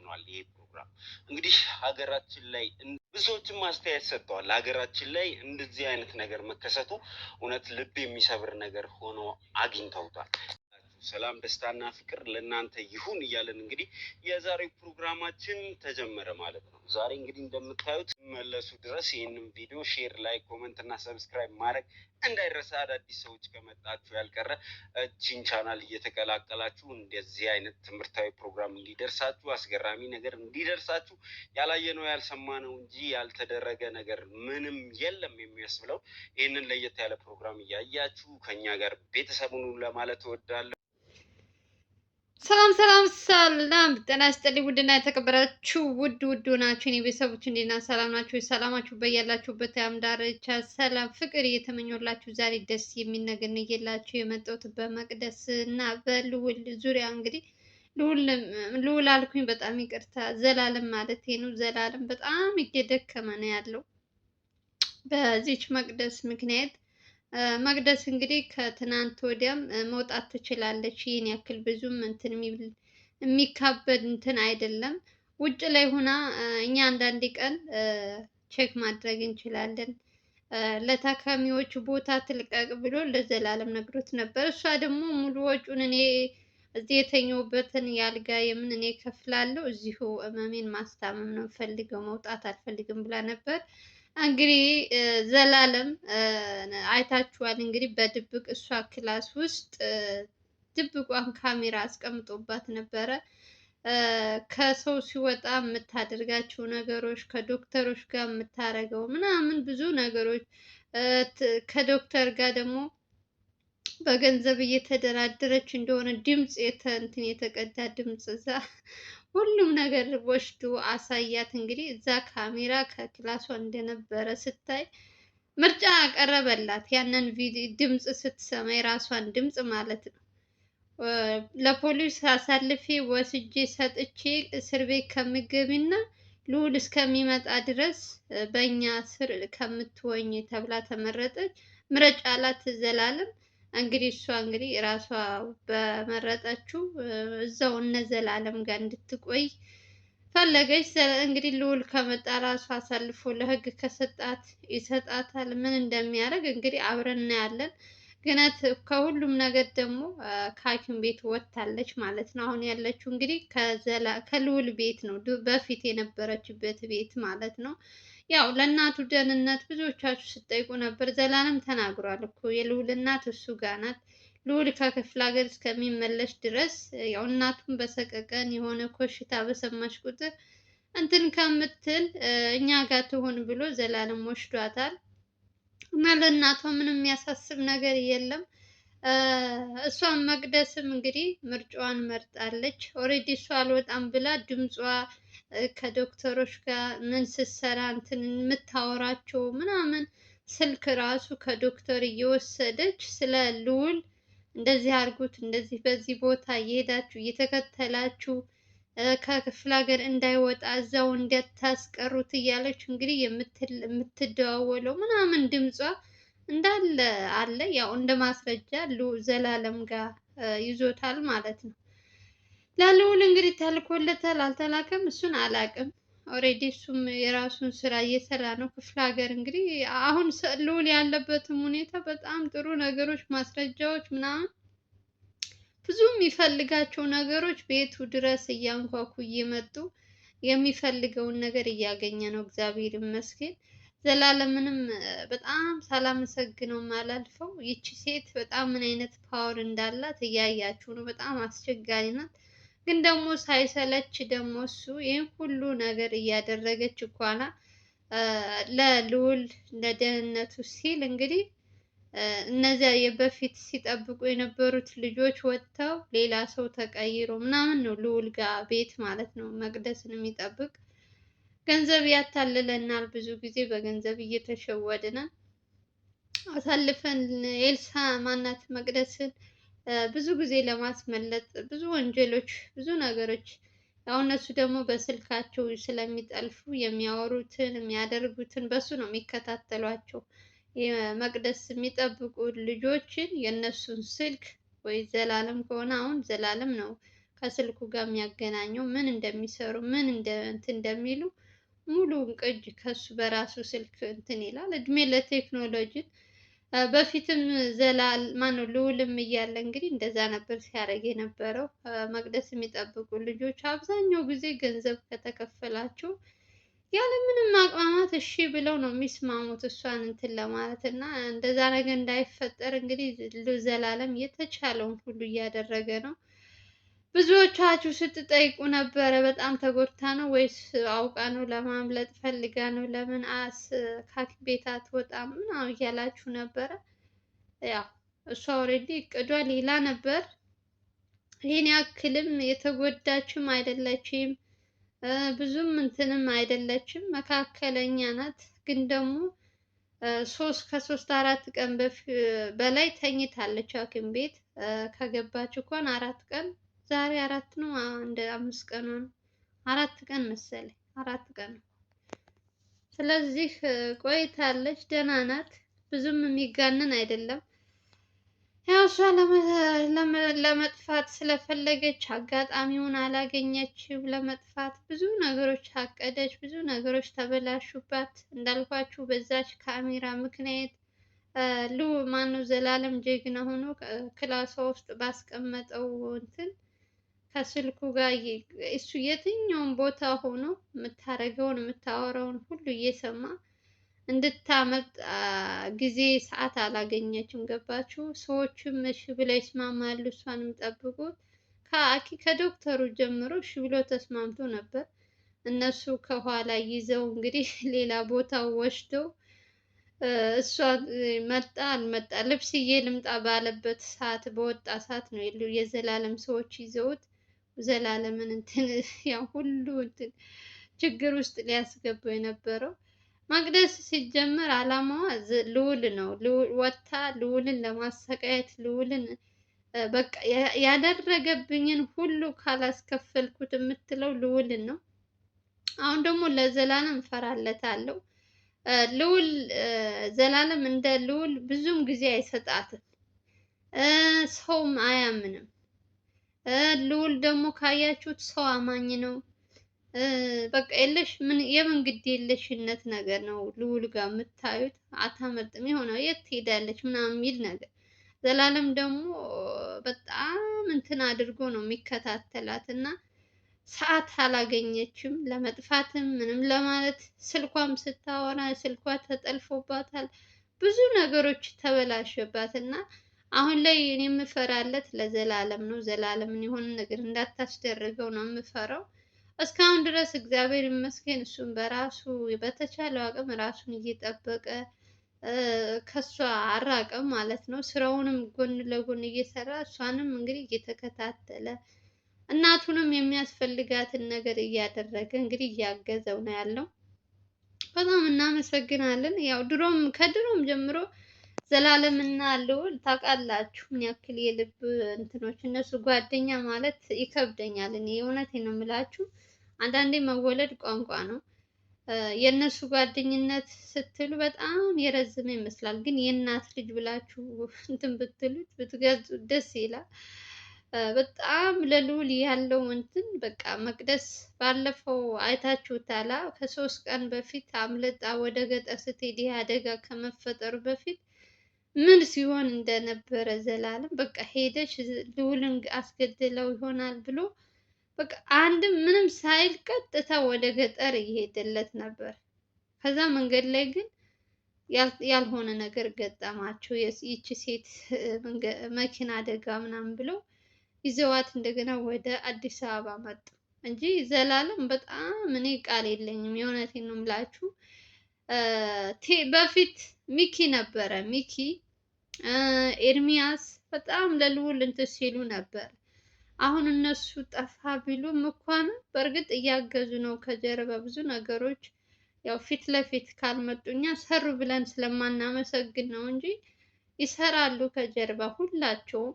ሆኗል ይሄ ፕሮግራም። እንግዲህ ሀገራችን ላይ ብዙዎችም አስተያየት ሰጥተዋል። ሀገራችን ላይ እንደዚህ አይነት ነገር መከሰቱ እውነት ልብ የሚሰብር ነገር ሆኖ አግኝተውታል። ሰላም ደስታና ፍቅር ለእናንተ ይሁን እያለን እንግዲህ የዛሬው ፕሮግራማችን ተጀመረ ማለት ነው። ዛሬ እንግዲህ እንደምታዩት መለሱ ድረስ ይህንን ቪዲዮ ሼር፣ ላይክ፣ ኮመንት እና ሰብስክራይብ ማድረግ እንዳይረሳ። አዳዲስ ሰዎች ከመጣችሁ ያልቀረ እቺን ቻናል እየተቀላቀላችሁ እንደዚህ አይነት ትምህርታዊ ፕሮግራም እንዲደርሳችሁ፣ አስገራሚ ነገር እንዲደርሳችሁ፣ ያላየነው ያልሰማነው እንጂ ያልተደረገ ነገር ምንም የለም የሚያስብለው ይህንን ለየት ያለ ፕሮግራም እያያችሁ ከኛ ጋር ቤተሰቡን ለማለት እወዳለሁ። ሰላም ሰላም ሰላም፣ ጤና ይስጥልኝ ውድና የተከበራችሁ ውድ ናችሁ የኔ ቤተሰቦች፣ እንዴት ናችሁ? ሰላም ናችሁ? ሰላማችሁ በያላችሁበት የዓለም ዳርቻ ሰላም ፍቅር እየተመኘሁላችሁ ዛሬ ደስ የሚል ነገር ነው እየላችሁ የመጣሁት በመቅደስ እና በልዑል ዙሪያ። እንግዲህ ልዑል አልኩኝ፣ በጣም ይቅርታ፣ ዘላለም ማለት ነው። ዘላለም በጣም እየደከመ ነው ያለው በዚች መቅደስ ምክንያት። መቅደስ እንግዲህ ከትናንት ወዲያም መውጣት ትችላለች። ይህን ያክል ብዙም እንትን የሚካበድ እንትን አይደለም። ውጭ ላይ ሆና እኛ አንዳንድ ቀን ቼክ ማድረግ እንችላለን። ለታካሚዎች ቦታ ትልቀቅ ብሎ ለዘላለም ነግሮት ነበር። እሷ ደግሞ ሙሉ ወጪውን እኔ እዚህ የተኘሁበትን ያልጋ የምን እኔ ከፍላለሁ፣ እዚሁ እመሜን ማስታመም ነው ፈልገው መውጣት አልፈልግም ብላ ነበር። እንግዲህ ዘላለም አይታችኋል። እንግዲህ በድብቅ እሷ ክላስ ውስጥ ድብቋን ካሜራ አስቀምጦባት ነበረ። ከሰው ሲወጣ የምታደርጋቸው ነገሮች፣ ከዶክተሮች ጋር የምታደርገው ምናምን ብዙ ነገሮች፣ ከዶክተር ጋር ደግሞ በገንዘብ እየተደራደረች እንደሆነ ድምፅ እንትን የተቀዳ ድምፅ እዛ ሁሉም ነገር ወስዶ አሳያት። እንግዲህ እዛ ካሜራ ከክላሷ እንደነበረ ስታይ ምርጫ ቀረበላት። ያንን ቪዲዮ ድምፅ ስትሰማ የራሷን ድምፅ ማለት ነው። ለፖሊስ አሳልፌ ወስጄ ሰጥቼ እስር ቤት ከምገቢና ልዑል እስከሚመጣ ድረስ በእኛ ስር ከምትወኝ ተብላ ተመረጠች። ምረጫ አላት ዘላለም። እንግዲህ እሷ እንግዲህ ራሷ በመረጠችው እዛው እነ ዘላለም ጋር እንድትቆይ ፈለገች። እንግዲህ ልዑል ከመጣ ራሷ አሳልፎ ለሕግ ከሰጣት ይሰጣታል። ምን እንደሚያደርግ እንግዲህ አብረን እናያለን። ግነት ከሁሉም ነገር ደግሞ ከሐኪም ቤት ወጥታለች ማለት ነው። አሁን ያለችው እንግዲህ ከልዑል ቤት ነው፣ በፊት የነበረችበት ቤት ማለት ነው። ያው ለእናቱ ደህንነት ብዙዎቻችሁ ስጠይቁ ነበር። ዘላለም ተናግሯል እኮ የልዑል እናት እሱ ጋር ናት። ልዑል ከክፍለ ሀገር እስከሚመለስ ድረስ ያው እናቱን በሰቀቀን የሆነ ኮሽታ በሰማች ቁጥር እንትን ከምትል እኛ ጋር ትሆን ብሎ ዘላለም ወስዷታል። እና ለእናቷ ምንም የሚያሳስብ ነገር የለም። እሷን መቅደስም እንግዲህ ምርጫዋን መርጣለች። ኦልሬዲ እሷ አልወጣም ብላ ድምጿ ከዶክተሮች ጋር ምን ስትሰራ እንትን የምታወራቸው ምናምን ስልክ ራሱ ከዶክተር እየወሰደች ስለ ልዑል እንደዚህ አድርጉት፣ እንደዚህ በዚህ ቦታ እየሄዳችሁ እየተከተላችሁ ከክፍለ ሀገር እንዳይወጣ እዛው እንዲያታስቀሩት እያለች እንግዲህ የምትደዋወለው ምናምን ድምጿ እንዳለ አለ። ያው እንደ ማስረጃ ዘላለም ጋር ይዞታል ማለት ነው። ለልዑል እንግዲህ ተልኮለታል አልተላከም፣ እሱን አላውቅም። ኦልሬዲ እሱም የራሱን ስራ እየሰራ ነው። ክፍለ ሀገር እንግዲህ አሁን ልዑል ያለበትም ሁኔታ በጣም ጥሩ ነገሮች፣ ማስረጃዎች ምናምን ብዙ የሚፈልጋቸው ነገሮች ቤቱ ድረስ እያንኳኩ እየመጡ የሚፈልገውን ነገር እያገኘ ነው። እግዚአብሔር ይመስገን። ዘላለምንም በጣም ሳላመሰግነው ማላልፈው። ይቺ ሴት በጣም ምን አይነት ፓወር እንዳላት እያያችሁ ነው። በጣም አስቸጋሪ ናት። ግን ደግሞ ሳይሰለች ደግሞ እሱ ይህን ሁሉ ነገር እያደረገች እንኳን ለልዑል ለደህንነቱ ሲል እንግዲህ እነዚያ የበፊት ሲጠብቁ የነበሩት ልጆች ወጥተው ሌላ ሰው ተቀይሮ ምናምን ነው ልዑል ጋር ቤት ማለት ነው መቅደስን የሚጠብቅ። ገንዘብ ያታልለናል። ብዙ ጊዜ በገንዘብ እየተሸወድን አሳልፈን ኤልሳ ማናት መቅደስን ብዙ ጊዜ ለማስመለጥ ብዙ ወንጀሎች ብዙ ነገሮች ያው እነሱ ደግሞ በስልካቸው ስለሚጠልፉ የሚያወሩትን የሚያደርጉትን በሱ ነው የሚከታተሏቸው። የመቅደስ የሚጠብቁ ልጆችን የእነሱን ስልክ ወይ ዘላለም ከሆነ አሁን ዘላለም ነው ከስልኩ ጋር የሚያገናኘው ምን እንደሚሰሩ ምን እንትን እንደሚሉ ሙሉውን ቅጅ ከሱ በራሱ ስልክ እንትን ይላል። እድሜ ለቴክኖሎጂ። በፊትም ማነው ልዑልም እያለ እንግዲህ እንደዛ ነበር ሲያደርግ የነበረው። መቅደስ የሚጠብቁ ልጆች አብዛኛው ጊዜ ገንዘብ ከተከፈላቸው ያለምንም ማቅማማት እሺ ብለው ነው የሚስማሙት እሷን እንትን ለማለት እና እንደዛ ነገር እንዳይፈጠር እንግዲህ ዘላለም የተቻለውን ሁሉ እያደረገ ነው። ብዙዎቻችሁ ስትጠይቁ ነበረ፣ በጣም ተጎድታ ነው ወይስ አውቃ ነው? ለማምለጥ ፈልጋ ነው? ለምን ከሐኪም ቤት አትወጣም ምናምን እያላችሁ ነበረ። ያው እሷ ኦልሬዲ እቅዷ ሌላ ነበር። ይህን ያክልም የተጎዳችም አይደለችም፣ ብዙም እንትንም አይደለችም፣ መካከለኛ ናት። ግን ደግሞ ከሶስት አራት ቀን በላይ ተኝታለች ሐኪም ቤት ከገባች እንኳን 4 ቀን። ዛሬ 4 ነው፣ እንደ 5 ቀን ነው። 4 ቀን መሰለኝ፣ 4 ቀን ነው። ስለዚህ ቆይታለች፣ ደህና ናት። ብዙም የሚጋንን አይደለም። ያው እሷ ለመጥፋት ስለፈለገች አጋጣሚውን አላገኘችም። ለመጥፋት ብዙ ነገሮች አቀደች፣ ብዙ ነገሮች ተበላሹባት። እንዳልኳችሁ በዛች ካሜራ ምክንያት ማነው ዘላለም ጀግና ሆኖ ክላሷ ውስጥ ባስቀመጠው እንትን ከስልኩ ጋር እሱ የትኛውን ቦታ ሆኖ የምታደርገውን የምታወራውን ሁሉ እየሰማ እንድታመልጥ ጊዜ ሰዓት አላገኘችም። ገባችሁ? ሰዎችም እሺ ብለው ይስማማሉ። እሷንም ጠብቁት ከዶክተሩ ጀምሮ እሺ ብሎ ተስማምቶ ነበር። እነሱ ከኋላ ይዘው እንግዲህ ሌላ ቦታ ወስደው እሷ መጣ አልመጣ ልብስዬ ልምጣ ባለበት ሰዓት በወጣ ሰዓት ነው የዘላለም ሰዎች ይዘውት ዘላለምን እንትን ያው ሁሉ እንትን ችግር ውስጥ ሊያስገባው የነበረው። መቅደስ ሲጀመር አላማዋ ልዑል ነው። ወጥታ ልዑልን ለማሰቃየት ልዑልን በቃ ያደረገብኝን ሁሉ ካላስከፈልኩት የምትለው ልዑልን ነው። አሁን ደግሞ ለዘላለም እፈራለታለሁ። ልዑል ዘላለም እንደ ልዑል ብዙም ጊዜ አይሰጣትም፣ ሰውም አያምንም። ልዑል ደግሞ ካያችሁት ሰው አማኝ ነው። በቃ የምን ግድ የለሽነት ነገር ነው ልዑል ጋር የምታዩት። አታመልጥም፣ የሆነ የት ትሄዳለች ምናምን የሚል ነገር። ዘላለም ደግሞ በጣም እንትን አድርጎ ነው የሚከታተላት እና ሰዓት አላገኘችም ለመጥፋትም ምንም ለማለት። ስልኳም ስታወራ ስልኳ ተጠልፎባታል፣ ብዙ ነገሮች ተበላሸባት እና አሁን ላይ እኔ የምፈራለት ለዘላለም ነው። ዘላለምን የሆነ ነገር እንዳታስደርገው ነው የምፈራው። እስካሁን ድረስ እግዚአብሔር ይመስገን እሱም በራሱ በተቻለው አቅም ራሱን እየጠበቀ ከሷ አራቀም ማለት ነው። ስራውንም ጎን ለጎን እየሰራ እሷንም እንግዲህ እየተከታተለ እናቱንም የሚያስፈልጋትን ነገር እያደረገ እንግዲህ እያገዘው ነው ያለው። በጣም እናመሰግናለን። ያው ከድሮም ጀምሮ ዘላለም እና ልዑል ታውቃላችሁ ምን ያክል የልብ እንትኖች እነሱ ጓደኛ ማለት ይከብደኛል። እኔ እውነቴን ነው የምላችሁ። አንዳንዴ መወለድ ቋንቋ ነው። የእነሱ ጓደኝነት ስትሉ በጣም የረዘመ ይመስላል፣ ግን የእናት ልጅ ብላችሁ እንትን ብትሉት ብትገዙ ደስ ይላል። በጣም ለልዑል ያለው እንትን በቃ መቅደስ ባለፈው አይታችሁታላ። ከ3 ቀን በፊት አምልጣ ወደ ገጠር ስትሄድ ይህ አደጋ ከመፈጠሩ በፊት ምን ሲሆን እንደነበረ ዘላለም በቃ ሄደች ልዑልን አስገድለው ይሆናል ብሎ በቃ አንድም ምንም ሳይል ቀጥታ ወደ ገጠር እየሄደለት ነበር። ከዛ መንገድ ላይ ግን ያልሆነ ነገር ገጠማቸው። ይቺ ሴት መኪና አደጋ ምናምን ብለው ይዘዋት እንደገና ወደ አዲስ አበባ መጡ እንጂ ዘላለም በጣም እኔ ቃል የለኝም፣ የእውነቴን ነው የምላችሁ። በፊት ሚኪ ነበረ፣ ሚኪ ኤርሚያስ በጣም ለልዑል እንትን ሲሉ ነበር። አሁን እነሱ ጠፋ ቢሉም እንኳን በእርግጥ እያገዙ ነው ከጀርባ ብዙ ነገሮች። ያው ፊት ለፊት ካልመጡኛ ሰሩ ብለን ስለማናመሰግን ነው እንጂ ይሰራሉ ከጀርባ ሁላቸውም።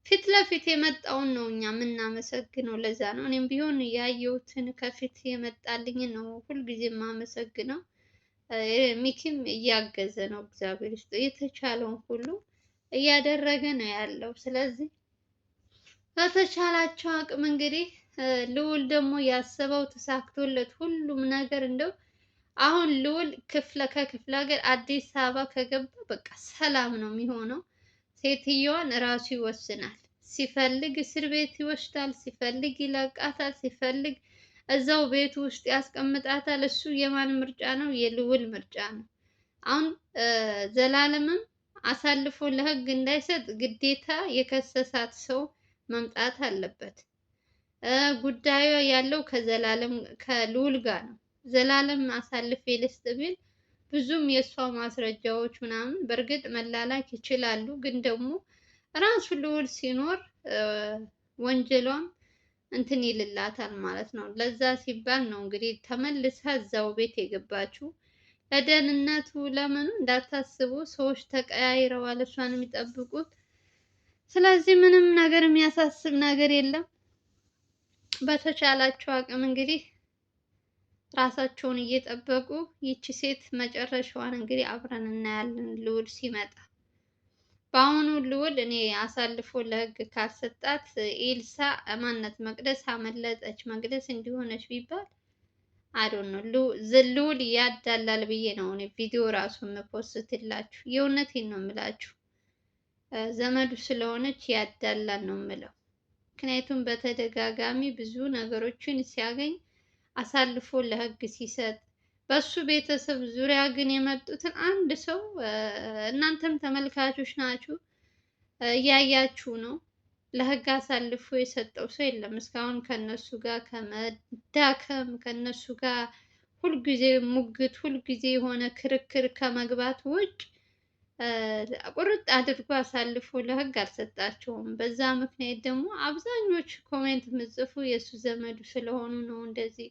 ፊት ለፊት የመጣውን ነው እኛ የምናመሰግነው። ለዛ ነው እኔም ቢሆን ያየሁትን ከፊት የመጣልኝ ነው ሁልጊዜ የማመሰግነው። ሚኪም እያገዘ ነው፣ እግዚአብሔር ውስጥ የተቻለውን ሁሉ እያደረገ ነው ያለው። ስለዚህ በተቻላቸው አቅም እንግዲህ ልዑል ደግሞ ያሰበው ተሳክቶለት ሁሉም ነገር እንደው አሁን ልዑል ከክፍለ ሀገር አዲስ አበባ ከገባ በቃ ሰላም ነው የሚሆነው። ሴትየዋን እራሱ ይወስናል። ሲፈልግ እስር ቤት ይወስዳል፣ ሲፈልግ ይለቃታል፣ ሲፈልግ እዛው ቤት ውስጥ ያስቀምጣታል። እሱ የማን ምርጫ ነው? የልዑል ምርጫ ነው። አሁን ዘላለምም አሳልፎ ለህግ እንዳይሰጥ ግዴታ የከሰሳት ሰው መምጣት አለበት። ጉዳዩ ያለው ከልዑል ጋር ነው። ዘላለም አሳልፌ ልስጥ ቢል ብዙም የእሷ ማስረጃዎች ምናምን በእርግጥ መላላክ ይችላሉ፣ ግን ደግሞ ራሱ ልዑል ሲኖር ወንጀሏም እንትን ይልላታል ማለት ነው። ለዛ ሲባል ነው እንግዲህ ተመልሳ እዛው ቤት የገባችው። ለደህንነቱ ለምኑ እንዳታስቡ፣ ሰዎች ተቀያይረዋል እሷን የሚጠብቁት። ስለዚህ ምንም ነገር የሚያሳስብ ነገር የለም። በተቻላቸው አቅም እንግዲህ ራሳቸውን እየጠበቁ ይቺ ሴት መጨረሻዋን እንግዲህ አብረን እናያለን ልዑል ሲመጣ። በአሁኑ ልዑል እኔ አሳልፎ ለህግ ካልሰጣት ኤልሳ ማነት መቅደስ አመለጠች፣ መቅደስ እንዲሆነች ቢባል አዶን ነው ልዑል ያዳላል ብዬ ነው እኔ ቪዲዮ ራሱ የምፖስትላችሁ። የእውነቴን ነው የምላችሁ። ዘመዱ ስለሆነች ያዳላል ነው የምለው። ምክንያቱም በተደጋጋሚ ብዙ ነገሮችን ሲያገኝ አሳልፎ ለህግ ሲሰጥ፣ በሱ ቤተሰብ ዙሪያ ግን የመጡትን አንድ ሰው እናንተም ተመልካቾች ናችሁ እያያችሁ ነው። ለህግ አሳልፎ የሰጠው ሰው የለም እስካሁን። ከነሱ ጋር ከመዳከም ከነሱ ጋር ሁልጊዜ ሙግት፣ ሁልጊዜ የሆነ ክርክር ከመግባት ውጭ ቁርጥ አድርጎ አሳልፎ ለህግ አልሰጣቸውም። በዛ ምክንያት ደግሞ አብዛኞቹ ኮሜንት የምጽፉ የእሱ ዘመዱ ስለሆኑ ነው እንደዚህ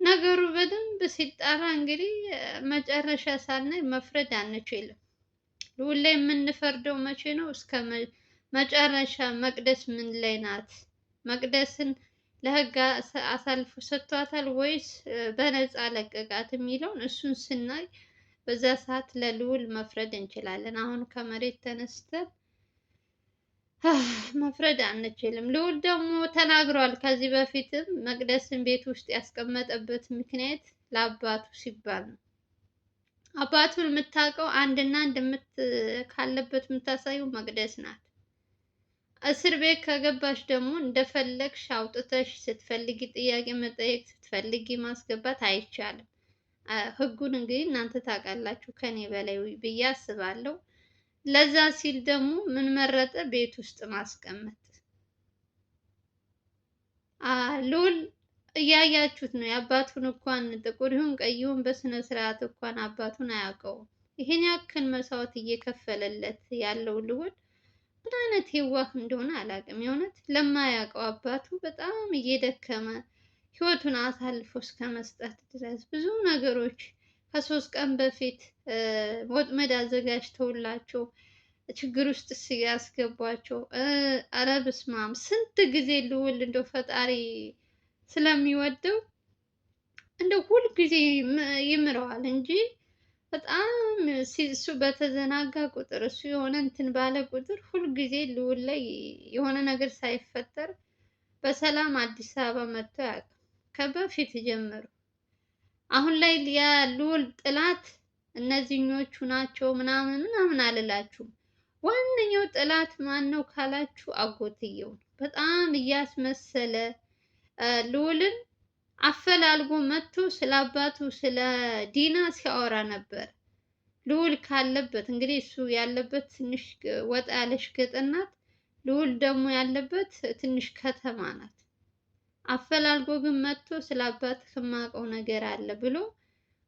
ነገሩ። በደንብ ሲጣራ እንግዲህ መጨረሻ ሳናይ መፍረድ አንችልም። ልዑል ላይ የምንፈርደው መቼ ነው? እስከ መጨረሻ መቅደስ ምን ላይ ናት? መቅደስን ለህግ አሳልፎ ሰጥቷታል ወይስ በነፃ ለቀቃት የሚለውን እሱን ስናይ በዛ ሰዓት ለልዑል መፍረድ እንችላለን። አሁን ከመሬት ተነስተን መፍረድ አንችልም። ልዑል ደግሞ ተናግሯል ከዚህ በፊትም መቅደስን ቤት ውስጥ ያስቀመጠበት ምክንያት ለአባቱ ሲባል ነው። አባቱን የምታውቀው አንድና አንድ ካለበት የምታሳየው መቅደስ ናት። እስር ቤት ከገባሽ ደግሞ እንደፈለግሽ አውጥተሽ ስትፈልጊ ጥያቄ መጠየቅ ስትፈልጊ ማስገባት አይቻልም። ህጉን እንግዲህ እናንተ ታውቃላችሁ ከኔ በላይ ብዬ አስባለሁ። ለዛ ሲል ደግሞ ምን መረጠ? ቤት ውስጥ ማስቀመጥ። ልዑል እያያችሁት ነው። የአባቱን እንኳን ጥቁር ይሁን ቀይ ይሁን በስነ ስርዓት እንኳን አባቱን አያውቀውም። ይሄን ያክል መስዋዕት እየከፈለለት ያለው ልዑል ምን አይነት የዋህ እንደሆነ አላውቅም። የእውነት ለማያውቀው አባቱ በጣም እየደከመ ህይወቱን አሳልፎ እስከ መስጠት ድረስ ብዙ ነገሮች ከ3 ቀን በፊት ወጥመድ አዘጋጅተውላቸው ችግር ውስጥ ሲያስገቧቸው፣ ኧረ በስመ አብ ስንት ጊዜ ልዑል እንደው ፈጣሪ ስለሚወደው እንደው ሁል ጊዜ ይምረዋል እንጂ በጣም እሱ በተዘናጋ ቁጥር እሱ የሆነ እንትን ባለ ቁጥር ሁል ጊዜ ልዑል ላይ የሆነ ነገር ሳይፈጠር በሰላም አዲስ አበባ መጥቶ ያውቃል ከበፊት ጀምሮ። አሁን ላይ የልዑል ጥላት እነዚህኞቹ ናቸው ምናምን ምናምን አልላችሁም። ዋነኛው ጥላት ማን ነው ካላችሁ አጎትየው ነው። በጣም እያስመሰለ ልዑልን አፈላልጎ መጥቶ ስለ አባቱ ስለ ዲና ሲያወራ ነበር። ልዑል ካለበት እንግዲህ እሱ ያለበት ትንሽ ወጣ ያለች ገጠር ናት። ልዑል ደግሞ ያለበት ትንሽ ከተማ ናት። አፈላልጎ ግን መጥቶ ስለ አባትህ የማውቀው ነገር አለ ብሎ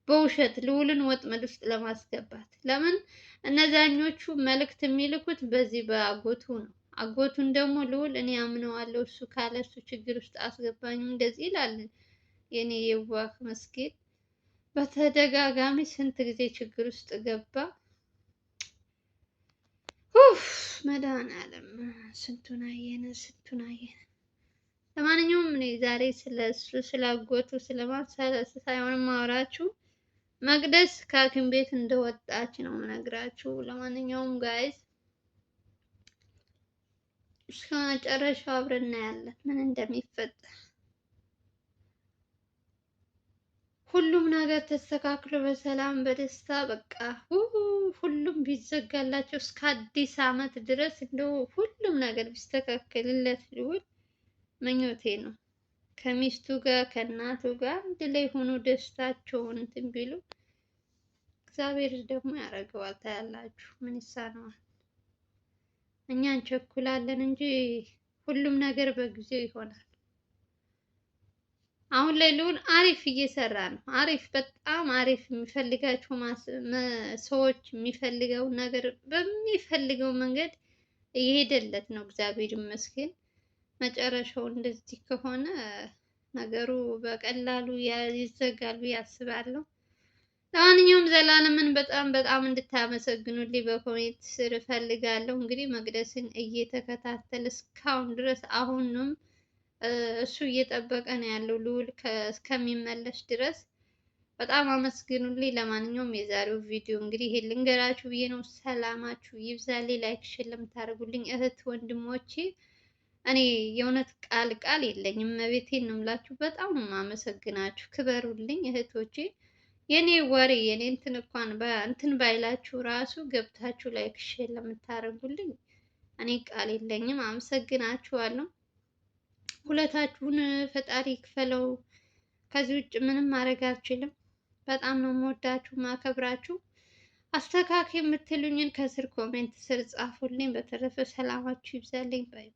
በውሸት ልዑልን ወጥመድ ውስጥ ለማስገባት። ለምን እነዛኞቹ መልእክት የሚልኩት በዚህ በአጎቱ ነው። አጎቱን ደግሞ ልዑል እኔ አምነዋለሁ እሱ ካለ እሱ ችግር ውስጥ አስገባኝም እንደዚህ ይላል። የኔ የዋህ መስጊድ በተደጋጋሚ ስንት ጊዜ ችግር ውስጥ ገባ። መድኃኒዓለም ስንቱን አየን ስንቱን አየን። ለማንኛውም እኔ ዛሬ ስለሱ ስላጎቱ ስለማሳለስ ሳይሆን ማወራችሁ መቅደስ ከሐኪም ቤት እንደወጣች ነው የምነግራችሁ። ለማንኛውም ጋይስ እስከ መጨረሻው አብረን እናያለን ምን እንደሚፈጠር። ሁሉም ነገር ተስተካክሎ በሰላም በደስታ በቃ ሁሉም ቢዘጋላቸው እስከ አዲስ ዓመት ድረስ እንደው ሁሉም ነገር ቢስተካከልለት ልውል ምኞቴ ነው። ከሚስቱ ጋር ከእናቱ ጋር አንድ ላይ ሆኖ ደስታቸውን እንትን ቢሉ እግዚአብሔር ደግሞ ያደርገዋል። ታያላችሁ፣ ምን ይሳነዋል? እኛ እንቸኩላለን እንጂ ሁሉም ነገር በጊዜው ይሆናል። አሁን ላይ ልዑል አሪፍ እየሰራ ነው። አሪፍ በጣም አሪፍ የሚፈልጋቸው ሰዎች የሚፈልገው ነገር በሚፈልገው መንገድ እየሄደለት ነው። እግዚአብሔር ይመስገን። መጨረሻው እንደዚህ ከሆነ ነገሩ በቀላሉ ይዘጋል ብዬ አስባለሁ። ለማንኛውም ዘላለምን በጣም በጣም እንድታመሰግኑልኝ በኮሜንት ስር እፈልጋለሁ። እንግዲህ መቅደስን እየተከታተለ እስካሁን ድረስ አሁንም እሱ እየጠበቀ ነው ያለው ልዑል እስከሚመለስ ድረስ በጣም አመስግኑልኝ። ለማንኛውም የዛሬው ቪዲዮ እንግዲህ ይሄ ልንገራችሁ ብዬ ነው። ሰላማችሁ ይብዛልኝ። ላይክ ሼር ለምታደርጉልኝ እህት ወንድሞቼ እኔ የእውነት ቃል የለኝም። እመቤቴን ነው የምላችሁ። በጣም ነው የማመሰግናችሁ። ክበሩልኝ እህቶቼ። የኔ ወሬ የኔ እንትን እንኳን እንትን ባይላችሁ ራሱ ገብታችሁ ላይክ ሼር ለምታደርጉልኝ እኔ ቃል የለኝም። አመሰግናችኋለሁ። ሁለታችሁን ፈጣሪ ይክፈለው። ከዚህ ውጭ ምንም ማድረግ አልችልም። በጣም ነው የምወዳችሁ ማከብራችሁ። አስተካክል የምትሉኝን ከስር ኮሜንት ስር ጻፉልኝ። በተረፈ ሰላማችሁ ይብዛልኝ። ባይ